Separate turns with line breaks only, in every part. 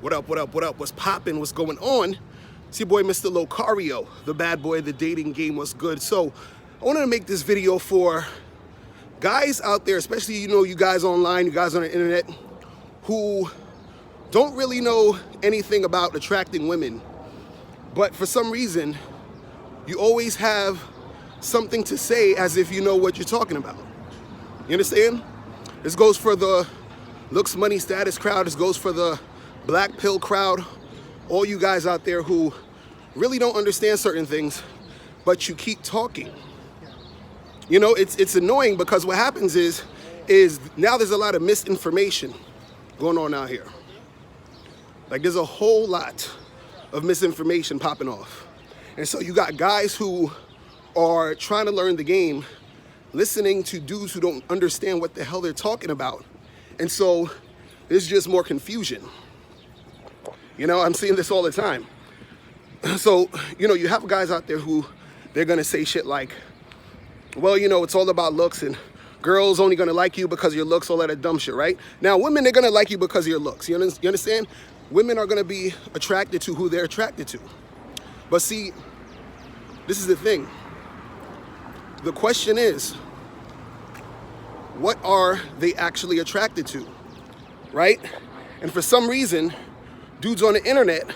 What up, what up, what up? What's poppin'? What's going on? It's your boy, Mr. Locario, the bad boy of the dating game. What's good? So, I wanted to make this video for guys out there, especially, you guys online, you guys on the internet, who don't really know anything about attracting women. But for some reason, you always have something to say as if you know what you're talking about. You understand? This goes for the looks, money, status crowd. This goes for the black pill crowd. All you guys out there who really don't understand certain things, but you keep talking. It's annoying because what happens is now there's a lot of misinformation going on out here. Like there's a whole lot of misinformation popping off. And so you got guys who are trying to learn the game, listening to dudes who don't understand what the hell they're talking about. And so there's just more confusion. I'm seeing this all the time. So, you have guys out there who they're gonna say shit like, well, it's all about looks and girls only gonna like you because of your looks, all that dumb shit, right? Now, women, they're gonna like you because of your looks. You understand? Women are gonna be attracted to who they're attracted to. But see, this is the thing. The question is, what are they actually attracted to, right? And for some reason, dudes on the internet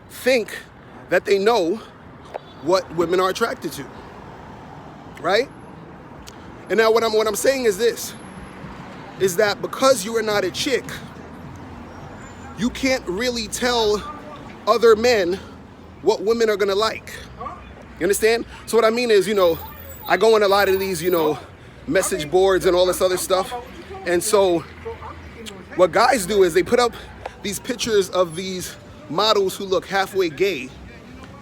think that they know what women are attracted to, right? And now what I'm saying is this, is that because you are not a chick, you can't really tell other men what women are gonna like. You understand? So what I mean is, I go on a lot of these, message boards and all this other stuff. And so what guys do is they put up these pictures of these models who look halfway gay,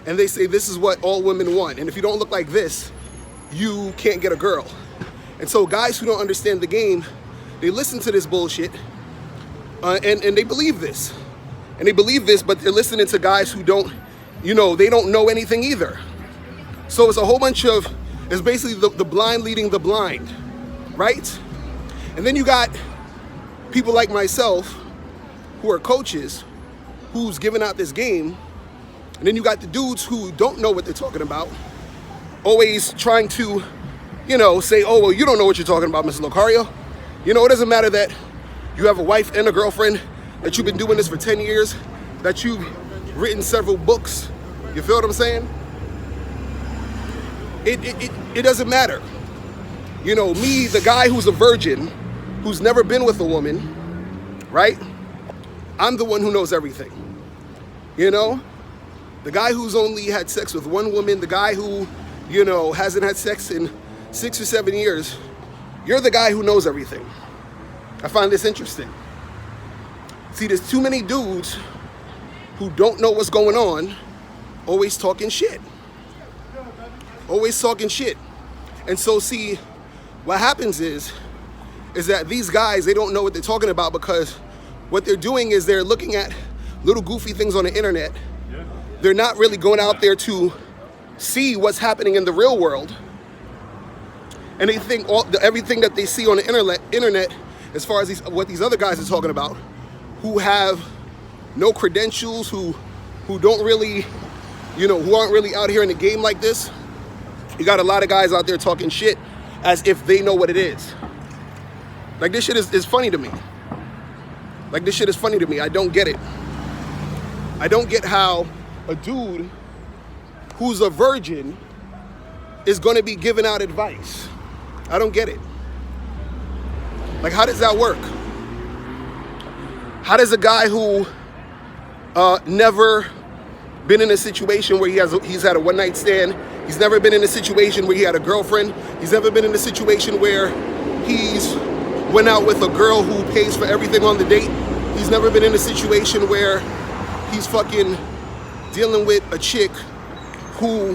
and they say this is what all women want, and if you don't look like this, you can't get a girl. And so guys who don't understand the game, they listen to this bullshit, and they believe this. And they believe this, but they're listening to guys who don't, they don't know anything either. So it's a whole bunch of, it's basically the blind leading the blind, right? And then you got people like myself who are coaches, who's giving out this game. And then you got the dudes who don't know what they're talking about, always trying to, say, oh, well, you don't know what you're talking about, Mr. Locario. It doesn't matter that you have a wife and a girlfriend, that you've been doing this for 10 years, that you've written several books. You feel what I'm saying? It doesn't matter. Me, the guy who's a virgin, who's never been with a woman, right? I'm the one who knows everything. The guy who's only had sex with one woman, the guy who, hasn't had sex in 6 or 7 years, you're the guy who knows everything. I find this interesting. See, there's too many dudes who don't know what's going on, always talking shit. Always talking shit. And so, see, what happens is that these guys, they don't know what they're talking about because what they're doing is they're looking at little goofy things on the internet. They're not really going out there to see what's happening in the real world. And they think everything that they see on the internet, as far as what these other guys are talking about, who have no credentials, who don't really, who aren't really out here in the game like this. You got a lot of guys out there talking shit as if they know what it is. Like, this shit is funny to me. Like, this shit is funny to me. I don't get it. I don't get how a dude who's a virgin is going to be giving out advice. I don't get it. Like, how does that work? How does a guy who never been in a situation where he's had a one-night stand, he's never been in a situation where he had a girlfriend, he's never been in a situation where he's went out with a girl who pays for everything on the date, he's never been in a situation where he's fucking dealing with a chick who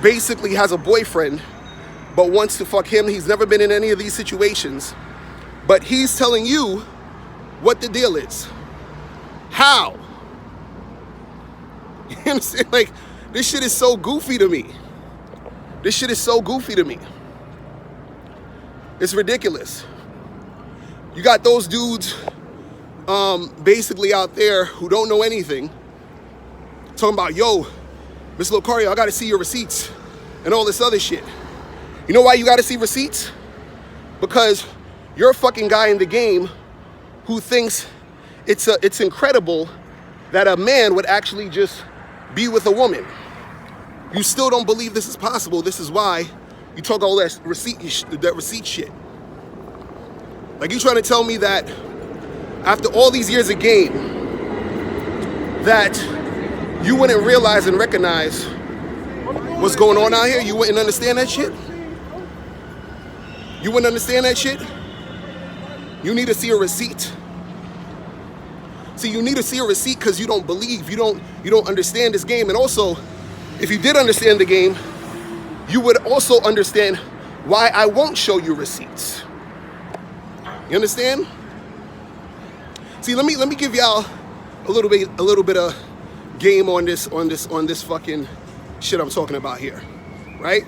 basically has a boyfriend but wants to fuck him. He's never been in any of these situations, but he's telling you what the deal is. How? You know what I'm saying? Like, this shit is so goofy to me. This shit is so goofy to me. It's ridiculous. You got those dudes basically out there who don't know anything, talking about, yo, Mr. Locario, I gotta see your receipts and all this other shit. You know why you gotta see receipts? Because you're a fucking guy in the game who thinks it's incredible that a man would actually just be with a woman. You still don't believe this is possible. This is why you talk all that receipt shit. Like, you trying to tell me that after all these years of game, that you wouldn't realize and recognize what's going on out here? You wouldn't understand that shit? You wouldn't understand that shit? You need to see a receipt. See, you need to see a receipt because you don't believe, you don't understand this game. And also, if you did understand the game, you would also understand why I won't show you receipts. You understand? See, let me give y'all a little bit of game on this fucking shit I'm talking about here, right?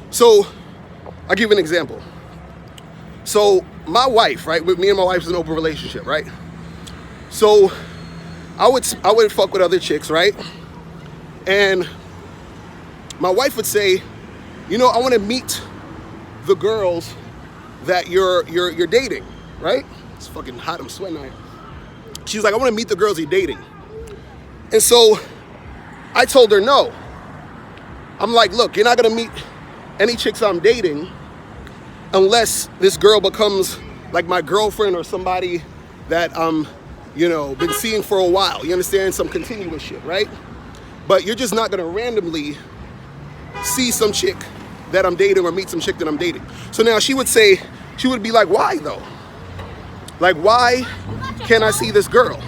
So, I'll give you an example. So, my wife, right? Me and my wife is an open relationship, right? So, I would fuck with other chicks, right? And my wife would say, you know, I want to meet the girls that you're dating, right? It's fucking hot, I'm sweating out here. She's like, I want to meet the girls you're dating. And so I told her no. I'm like, look, you're not going to meet any chicks I'm dating unless this girl becomes like my girlfriend or somebody that been seeing for a while. You understand? Some continuous shit, right? But you're just not going to randomly see some chick that I'm dating or meet some chick that I'm dating. So now she would be like, why though? Like, why can't I see this girl?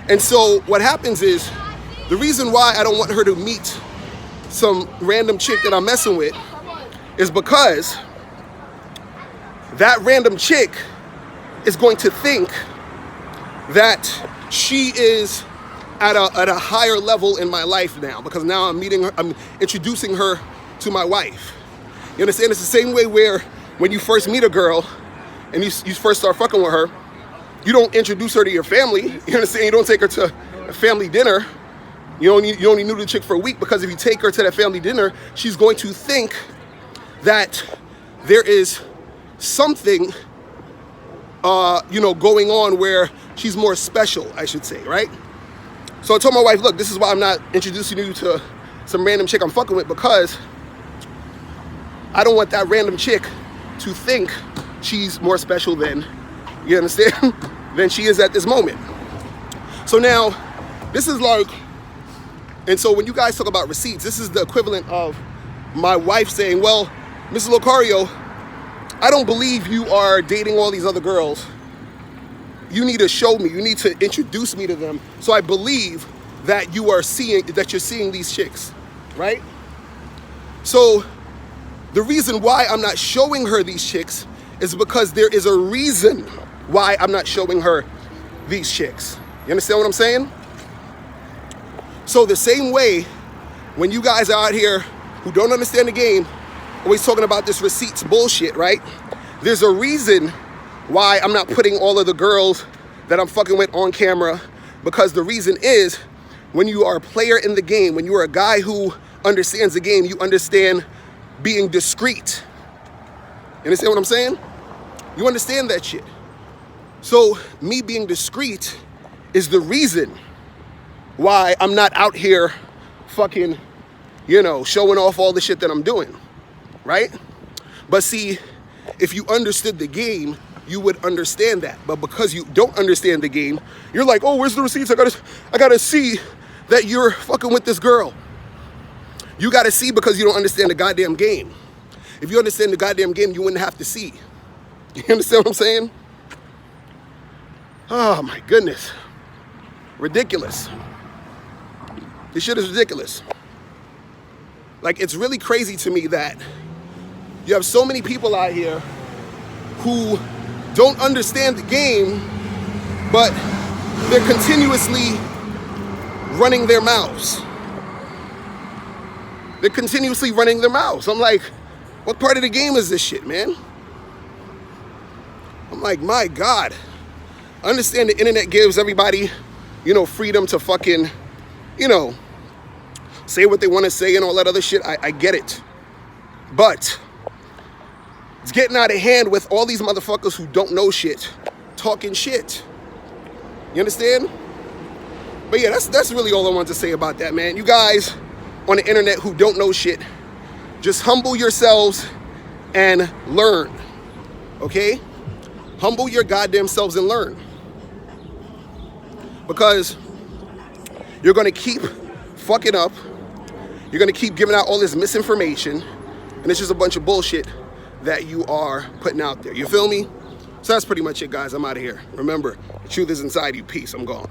And so what happens is, the reason why I don't want her to meet some random chick that I'm messing with is because that random chick is going to think that she is at a higher level in my life now, because now I'm meeting her, I'm introducing her to my wife. You understand? It's the same way where when you first meet a girl and you first start fucking with her, you don't introduce her to your family. You understand? You don't take her to a family dinner. You only knew the chick for a week, because if you take her to that family dinner, she's going to think that there is something going on where she's more special, I should say, right? So I told my wife, look, this is why I'm not introducing you to some random chick I'm fucking with, because I don't want that random chick to think she's more special than, you understand, than she is at this moment. So now, this is like, and so when you guys talk about receipts, this is the equivalent of my wife saying, well, Mr. Locario, I don't believe you are dating all these other girls. You need to show me, you need to introduce me to them, so I believe that you're seeing these chicks, right? So the reason why I'm not showing her these chicks is because there is a reason why I'm not showing her these chicks. You understand what I'm saying? So the same way, when you guys are out here who don't understand the game, always talking about this receipts bullshit, right? There's a reason why I'm not putting all of the girls that I'm fucking with on camera, because the reason is, when you are a player in the game, when you are a guy who understands the game, you understand being discreet. You understand what I'm saying? You understand that shit. So me being discreet is the reason why I'm not out here fucking, showing off all the shit that I'm doing, right? But see, if you understood the game, you would understand that. But because you don't understand the game, you're like, oh, where's the receipts? I gotta see that you're fucking with this girl. You gotta see because you don't understand the goddamn game. If you understand the goddamn game, you wouldn't have to see. You understand what I'm saying? Oh my goodness. Ridiculous. This shit is ridiculous. Like, it's really crazy to me that you have so many people out here who don't understand the game, but they're continuously running their mouths. They're continuously running their mouths. I'm like, what part of the game is this shit, man? I'm like, my God. I understand the internet gives everybody, you know, freedom to fucking, you know, say what they want to say and all that other shit. I get it. But it's getting out of hand with all these motherfuckers who don't know shit talking shit. You understand? But yeah, that's really all I want to say about that, man. You guys on the internet who don't know shit, just humble yourselves and learn. Okay? Humble your goddamn selves and learn. Because you're gonna keep fucking up. You're gonna keep giving out all this misinformation, and it's just a bunch of bullshit that you are putting out there. You feel me? So that's pretty much it, guys. I'm out of here. Remember, the truth is inside you. Peace. I'm gone.